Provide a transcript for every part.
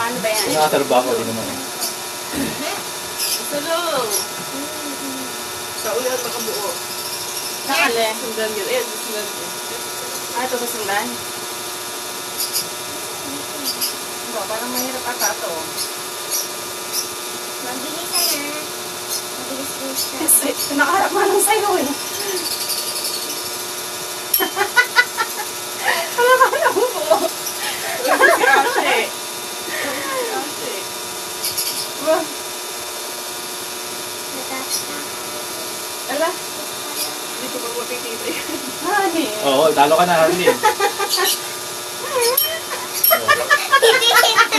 Paano ba yan? Nakatrabaho din naman. Salaw. Sa ulan makabuo. Nakali. Sundan yun. Eh, sundan yun. Ito ba sundan? Ito, parang mahirap ata ito. Mabilisan na. Mabilis na. Kasi nakaharap nga lang sa'yo eh. Wala ka na buo. Kasi. Ala, Dito ba mapitita yan? honey. Oo, talo ka na, Harley.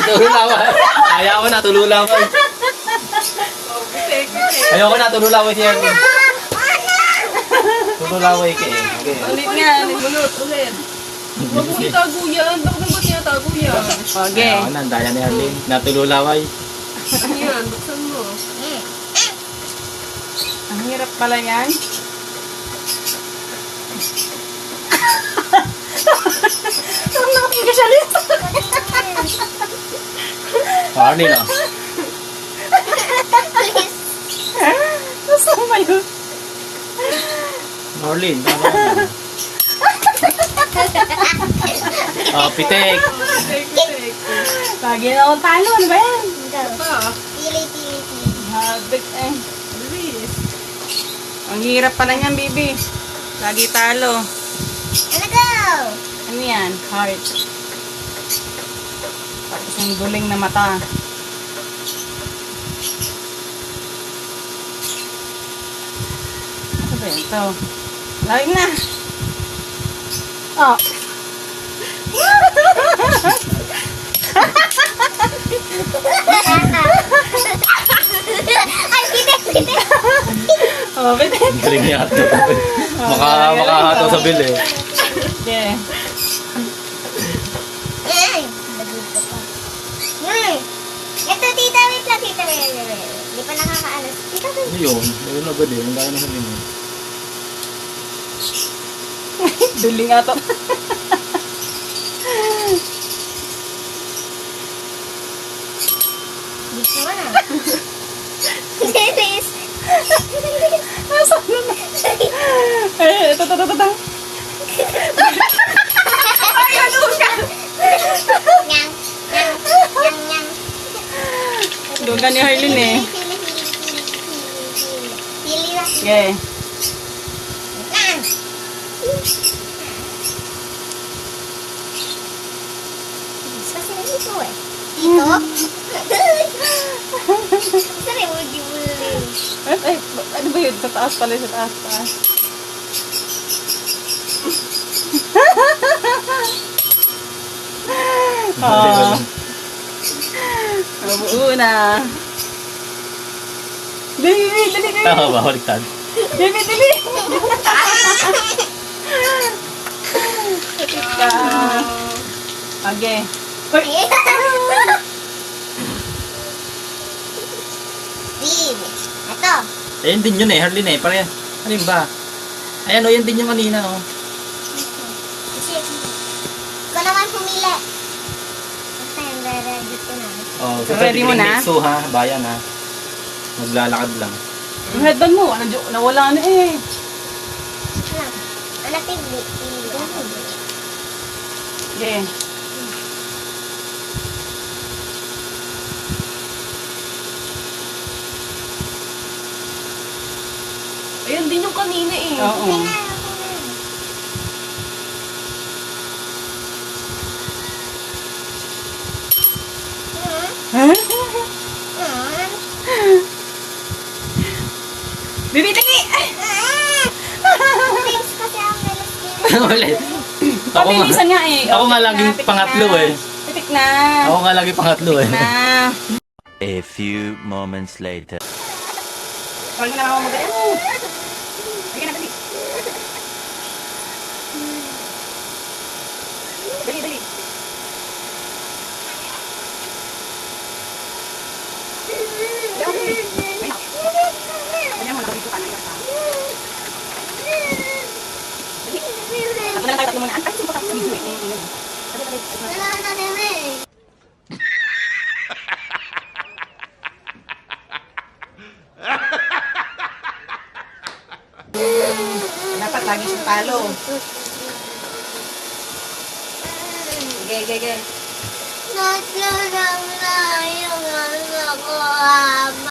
Tululawan. Ayaw ko na, tululawan. Oh, bitek, bitek. Ayaw ko na, tululawan si Harley. Tululawan ka eh. Okay. Ulit nga, ulit. Ulit. Huwag mo itago yan. Bakit ba't tinatago yan? Okay. Ayaw ko na, daya ni Harley. Natululaway. Ano yan? Buksan mo. Ang hirap pala yan. Ang natin ka siya lito. Harley na. Nasaan ba yun? Harley, tama ka na. Oh, pitek. Bitek, bitek. Lagi na akong talo. Ano ba yan? Pa. Pili, pili, pili. Habit eh. Bilis. Ang hirap pala niyan, baby. Lagi talo. Ano go? Ano yan? Heart. Tapos yung duling na mata. Ano ba ito? Lagi na. Oh. Ay, pili, pili. Oh, bitin. Galing niya ito. Makahato sa bill eh. Yeah. Ay, nagulito pa. Ito, tita, wait lang, tita, wait. Hindi pa nakakaalas. Tita, wait. Ano yun? Ayun na ba din? Ang dami na sabihin mo. Duling nga to. Gusto mo na. Dennis. Nasaan na? Eh, ito. Ay, ano ka? Nyang, nyang, nyang, nyang. Doon ka ni Harlin eh. Pili, pili, pili, pili, pili. Pili lang. Yeah. Lang. Kasi na dito eh. Dito? Sorry, would you believe? Ay, ano ba yun? Sa taas pala, sa taas. Ah. Nabuo na. Dali. Tama ba? Baliktad. Dali. Kapit ka. Okay. Bib. Ito. Ayun din yun eh, Harley na eh. Parang, ano yun ba? Ayan o, yan din yung kanina o. Kasi, ikaw naman pumili. Basta yung ready ko na. Oh, so Ready mo na? So ha, bayan ha. Maglalakad lang. Yung headband mo, nawala na eh. Lang. Anak, pili. Pili. Okay. Ayun din yung kanina eh. Oo. Huh? Bibi, dali! Thanks kasi ang melas Ulit. Ako nga, Pabilisan nga eh. ako nga Pitik laging na, pitik pangatlo na. eh. Pitik na. Ako nga lagi pangatlo eh. Na. A few moments later. Huwag na ako mag-ano. Sige na, dali. Dali. Ako na lang tayo tatlo muna. Ay, sino pa tayo sa video eh. Wala na din eh. dapat lagi siyang talo. Sige. Natulog na yung ano ko, ama.